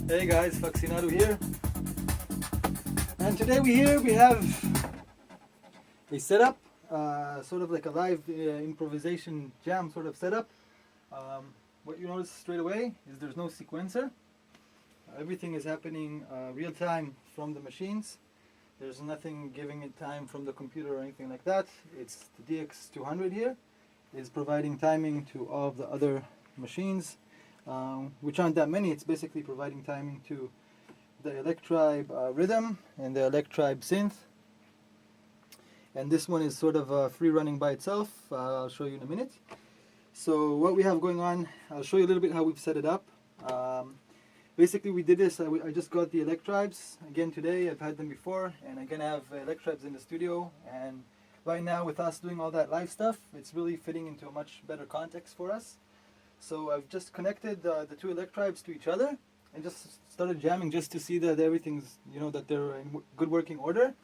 Hey guys, Faxi Nadu here. And today we have a setup, sort of like a live improvisation jam sort of setup. What you notice straight away is there's no sequencer. Everything is happening real time from the machines. There's nothing giving it time from the computer or anything like that. It's the DX200 here is providing timing to all of the other machines, which aren't that many. It's basically providing timing to the Electribe rhythm and the Electribe synth. And this one is sort of free running by itself. I'll show you in a minute. So what we have going on, I'll show you a little bit how we've set it up. Basically we did this, I just got the Electribes again today. I've had them before, and I'm gonna have Electribes in the studio. And right now with us doing all that live stuff, it's really fitting into a much better context for us. So I've just connected the two Electribes to each other and just started jamming just to see that everything's, that they're in good working order,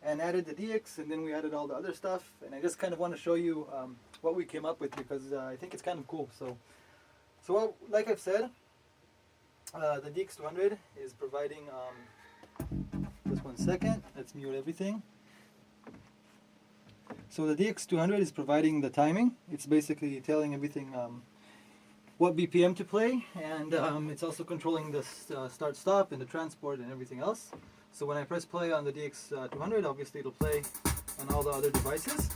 and added the DX, and then we added all the other stuff. And I just kind of want to show you what we came up with, because I think it's kind of cool. So like I've said, the DX200 is providing, just 1 second, let's mute everything. So the DX200 is providing the timing. It's basically telling everything what BPM to play, and it's also controlling the start-stop and the transport and everything else. So when I press play on the DX200, obviously it'll play on all the other devices.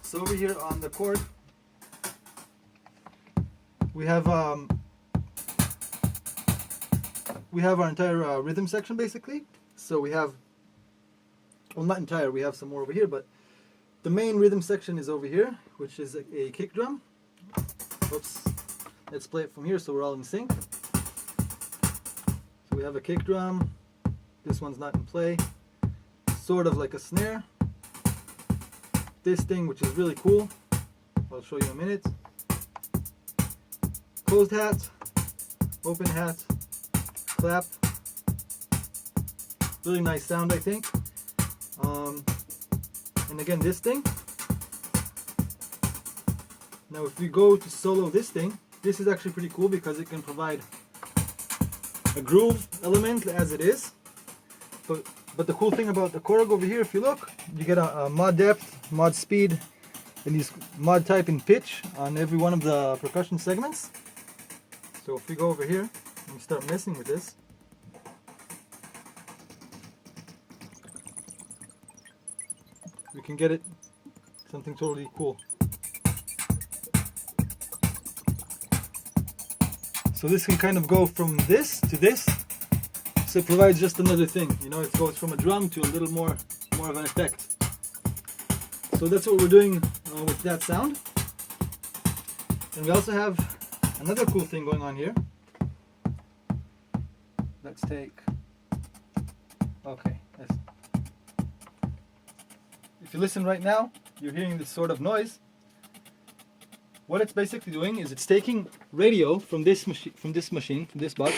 So over here on the Korg, we have our entire rhythm section basically. So we have, well, not entire, we have some more over here, but the main rhythm section is over here, which is a kick drum. Oops, let's play it from here so we're all in sync. So we have a kick drum. This one's not in play. Sort of like a snare. This thing, which is really cool, I'll show you in a minute. Closed hat, open hat, clap. Really nice sound, I think. And again, this thing. Now if we go to solo this thing, this is actually pretty cool because it can provide a groove element as it is. But the cool thing about the Korg over here, if you look, you get a mod depth, mod speed, and these mod type and pitch on every one of the percussion segments. So if we go over here and start messing with this, we can get it something totally cool. So this can kind of go from this to this. So it provides just another thing, it goes from a drum to a little more of an effect. So that's what we're doing with that sound. And we also have another cool thing going on here. Let's take, okay. If you listen right now, you're hearing this sort of noise. What it's basically doing is it's taking radio from this machine, from this box.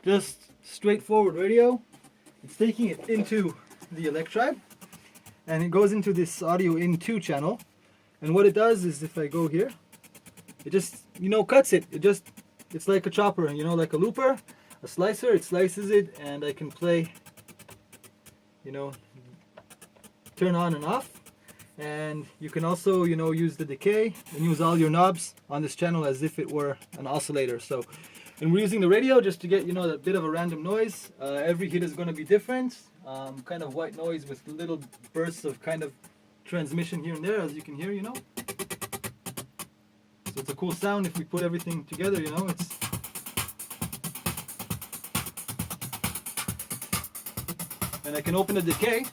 Just straightforward radio. It's taking it into the Electribe, and it goes into this audio in2 channel. And what it does is, if I go here, it just cuts it. It's like a chopper, like a looper, a slicer. It slices it, and I can play, turn on and off. And you can also, use the decay and use all your knobs on this channel as if it were an oscillator. So, and we're using the radio just to get, a bit of a random noise. Every hit is going to be different. Kind of white noise with little bursts of kind of transmission here and there, as you can hear, So it's a cool sound if we put everything together, it's. And I can open the decay.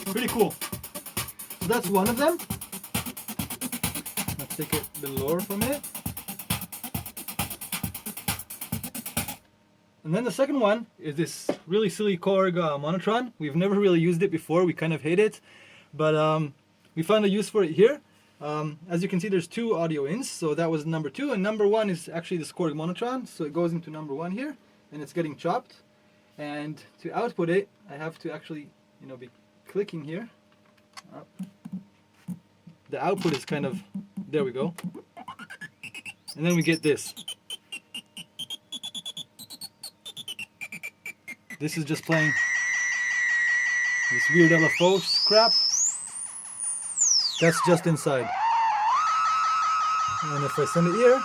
Pretty cool. So that's one of them. Let's take it a little lower for a minute. And then the second one is this really silly Korg Monotron. We've never really used it before. We kind of hate it, but we found a use for it here. As you can see, there's two audio ins, so that was number 2, and number 1 is actually this Korg Monotron, so it goes into number 1 here, and it's getting chopped. And to output it, I have to actually, be clicking here. The output is kind of, there we go. And then we get this. This is just playing this weird LFO crap. That's just inside. And if I send it here,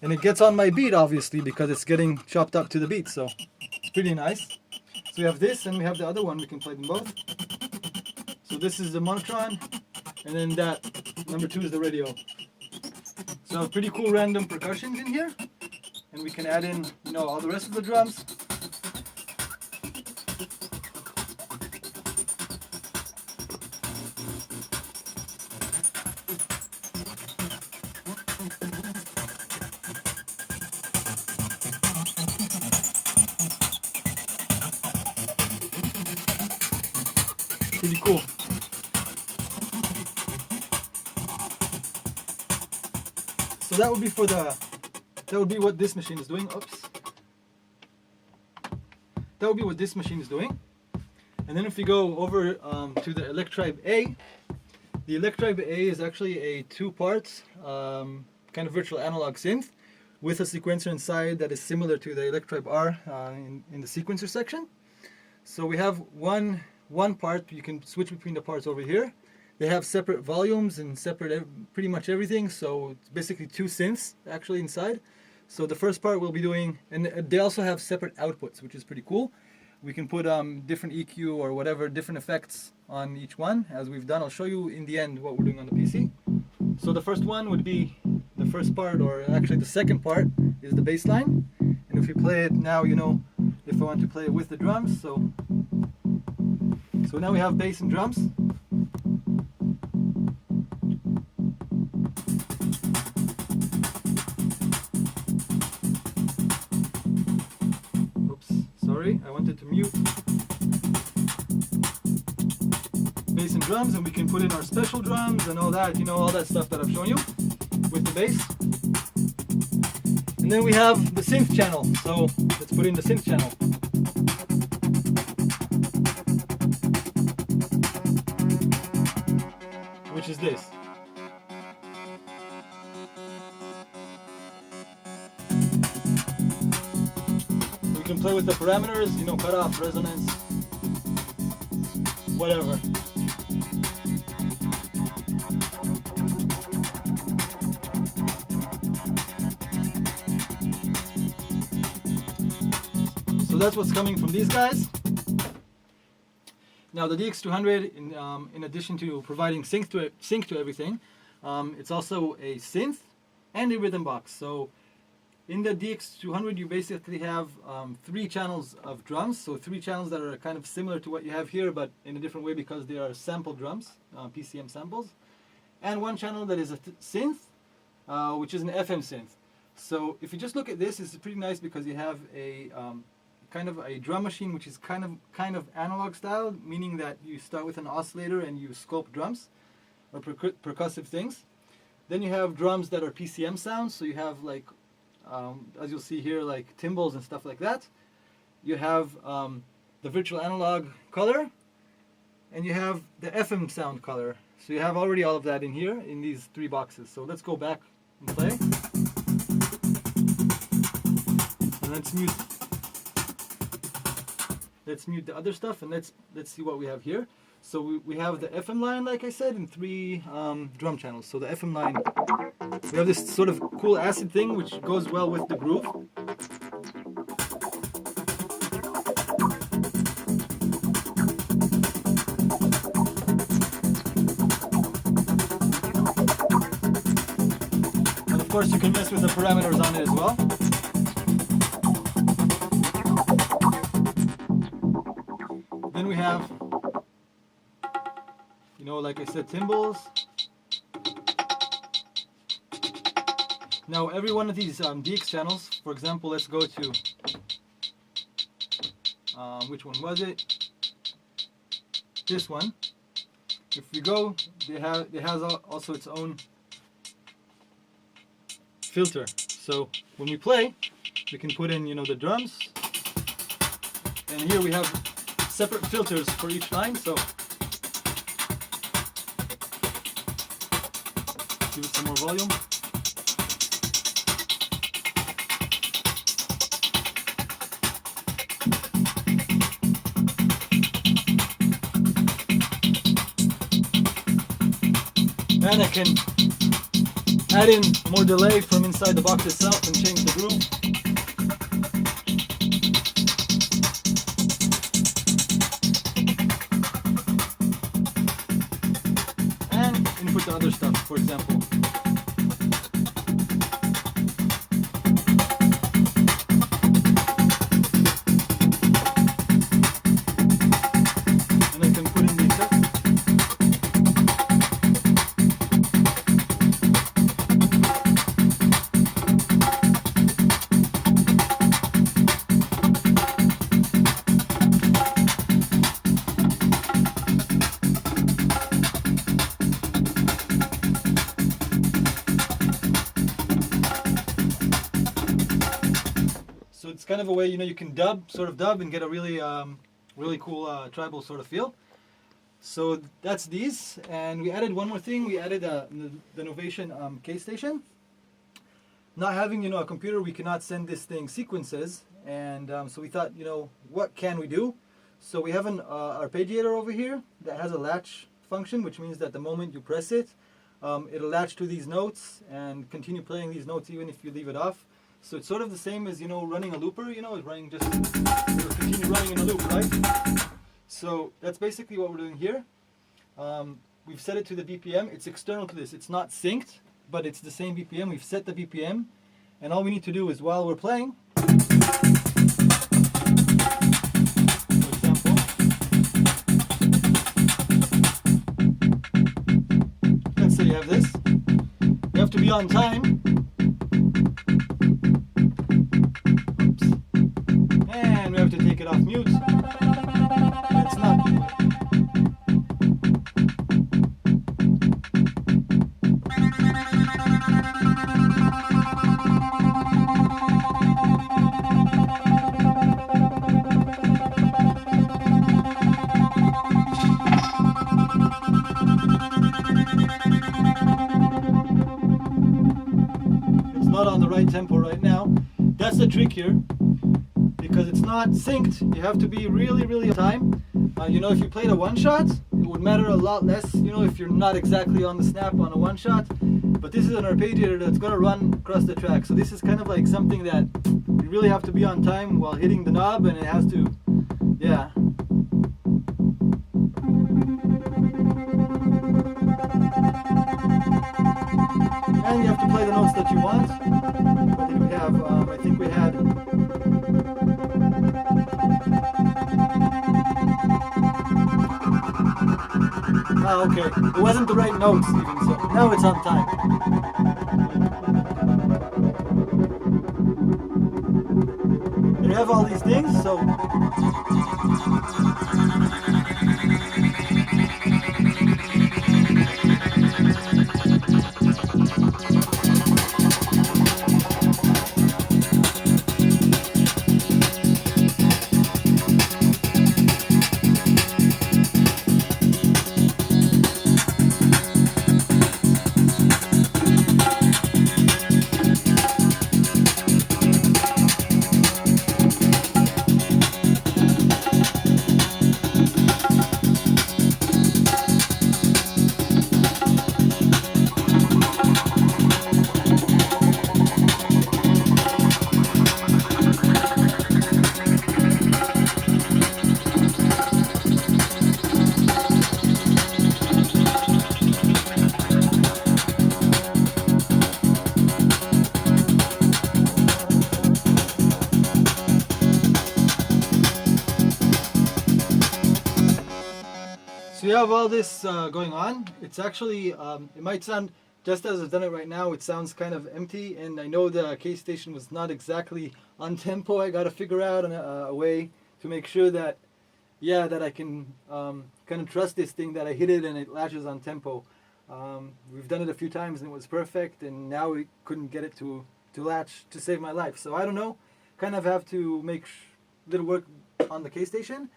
and it gets on my beat obviously because it's getting chopped up to the beat, so it's pretty nice. So we have this and we have the other one, we can play them both. So this is the Monotron, and then that number 2 is the radio. So pretty cool random percussions in here, and we can add in, all the rest of the drums. Pretty cool. So that would be what this machine is doing. Oops. That would be what this machine is doing. And then if we go over to the Electribe A, the Electribe A is actually a 2-part kind of virtual analog synth with a sequencer inside that is similar to the Electribe R in the sequencer section. So we have one part, you can switch between the parts over here. They have separate volumes and separate pretty much everything, so it's basically 2 synths actually inside. So the first part we'll be doing, and they also have separate outputs, which is pretty cool. We can put different EQ or whatever, different effects on each one, as we've done. I'll show you in the end what we're doing on the PC. So the first one would be, the first part, or actually the second part, is the bass line. And if we play it now, if I want to play it with the drums, so now we have bass and drums. Oops, sorry, I wanted to mute. Bass and drums, and we can put in our special drums and all that, all that stuff that I've shown you with the bass. And then we have the synth channel, so let's put in the synth channel. Which is this. We can play with the parameters, cutoff, resonance, whatever. So that's what's coming from these guys. Now the DX200, in addition to providing sync to everything, it's also a synth and a rhythm box. So in the DX200 you basically have 3 channels of drums, so 3 channels that are kind of similar to what you have here but in a different way because they are sample drums, PCM samples, and 1 channel that is a synth, which is an FM synth. So if you just look at this, it's pretty nice because you have a kind of a drum machine which is kind of analog style, meaning that you start with an oscillator and you sculpt drums or percussive things. Then you have drums that are PCM sounds, so you have like as you'll see here, like timbals and stuff like that. You have the virtual analog color, and you have the FM sound color. So you have already all of that in here in these 3 boxes. So let's go back and play. And let's mute the other stuff, and let's see what we have here. So we have the FM line, like I said, in 3 drum channels. So the FM line, we have this sort of cool acid thing which goes well with the groove. And of course you can mess with the parameters on it as well. Then we have, like I said, timbals. Now every one of these DX channels, for example, let's go to, which one was it? This one. If we go, it has also its own filter. So when we play, we can put in, the drums. And here we have separate filters for each line, so give it some more volume. And I can add in more delay from inside the box itself and change the groove. And input the other stuff, for example. And I can put in the effects. So it's kind of a way, you know, you can sort of dub and get a really, really cool tribal sort of feel. So that's these, and we added one more thing. We added the Novation K-Station. Not having, you know, a computer, we cannot send this thing sequences, and so we thought, you know, what can we do? So we have an Arpeggiator over here that has a latch function, which means that the moment you press it, it'll latch to these notes and continue playing these notes even if you leave it off. So it's sort of the same as, you know, running a looper, you know, it's running just, it'll continue running in a loop, right? So that's basically what we're doing here. We've set it to the BPM. It's external to this. It's not synced, but it's the same BPM. We've set the BPM, and all we need to do is while we're playing, for example, let's say you have this. You have to be on time. Oops. And we have to take it off mute. It's not. It's not on the right tempo right now. That's the trick here. Because it's not synced, you have to be really, really on time. You know, if you played a one-shot, it would matter a lot less, you know, if you're not exactly on the snap on a one-shot. But this is an arpeggiator that's going to run across the track. So this is kind of like something that you really have to be on time while hitting the knob, and it has to, yeah. And you have to play the notes that you want. What did we have? I think we had... Oh, okay. It wasn't the right notes even, so now it's on time. You have all these things, so... So you have all this going on. It's actually, it might sound, just as I've done it right now, it sounds kind of empty, and I know the K-Station was not exactly on tempo. I got to figure out a way to make sure that, yeah, that I can kind of trust this thing, that I hit it and it latches on tempo. We've done it a few times and it was perfect, and now we couldn't get it to latch to save my life. So I don't know, kind of have to make little work on the K-Station,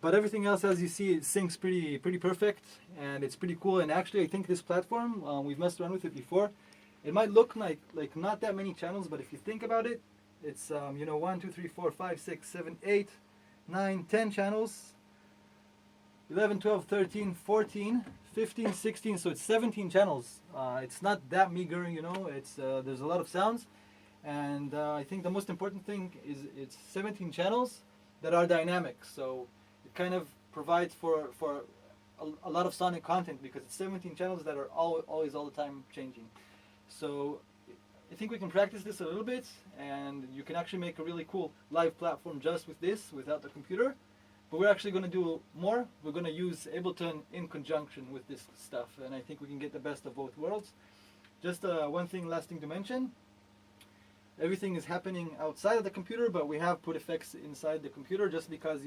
but everything else, as you see, it syncs pretty perfect, and it's pretty cool. And actually, I think this platform, we've messed around with it before. It might look like not that many channels, but if you think about it, it's 1, 2, 3, 4, 5, 6, 7, 8, 9, 10 channels, 11, 12, 13, 14, 15, 16, so it's 17 channels. It's not that meager, it's there's a lot of sounds, and I think the most important thing is it's 17 channels that are dynamic, so it kind of provides for a lot of sonic content because it's 17 channels that are always all the time changing. So I think we can practice this a little bit, and you can actually make a really cool live platform just with this, without the computer. But we're actually going to do more. We're going to use Ableton in conjunction with this stuff, and I think we can get the best of both worlds. Just one thing, last thing to mention. Everything is happening outside of the computer, but we have put effects inside the computer just because,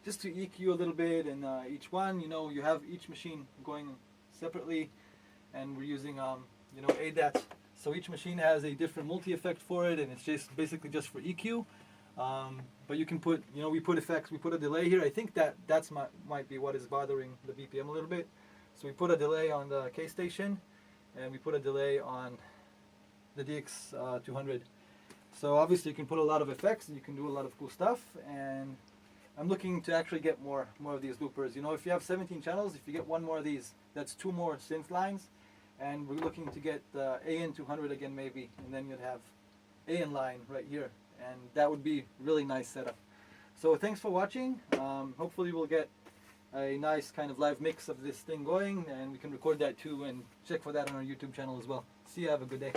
just to EQ a little bit, and each one, you have each machine going separately, and we're using, ADAT. So each machine has a different multi-effect for it, and it's just basically just for EQ. But you can put, we put effects, we put a delay here. I think that's might be what is bothering the BPM a little bit. So we put a delay on the K-Station, and we put a delay on the DX200. So obviously you can put a lot of effects, and you can do a lot of cool stuff, and I'm looking to actually get more of these loopers. If you have 17 channels, if you get one more of these, that's 2 more synth lines, and we're looking to get the AN200 again maybe, and then you'd have AN line right here, and that would be really nice setup. So thanks for watching. Hopefully we'll get a nice kind of live mix of this thing going, and we can record that too, and check for that on our YouTube channel as well. See you, have a good day.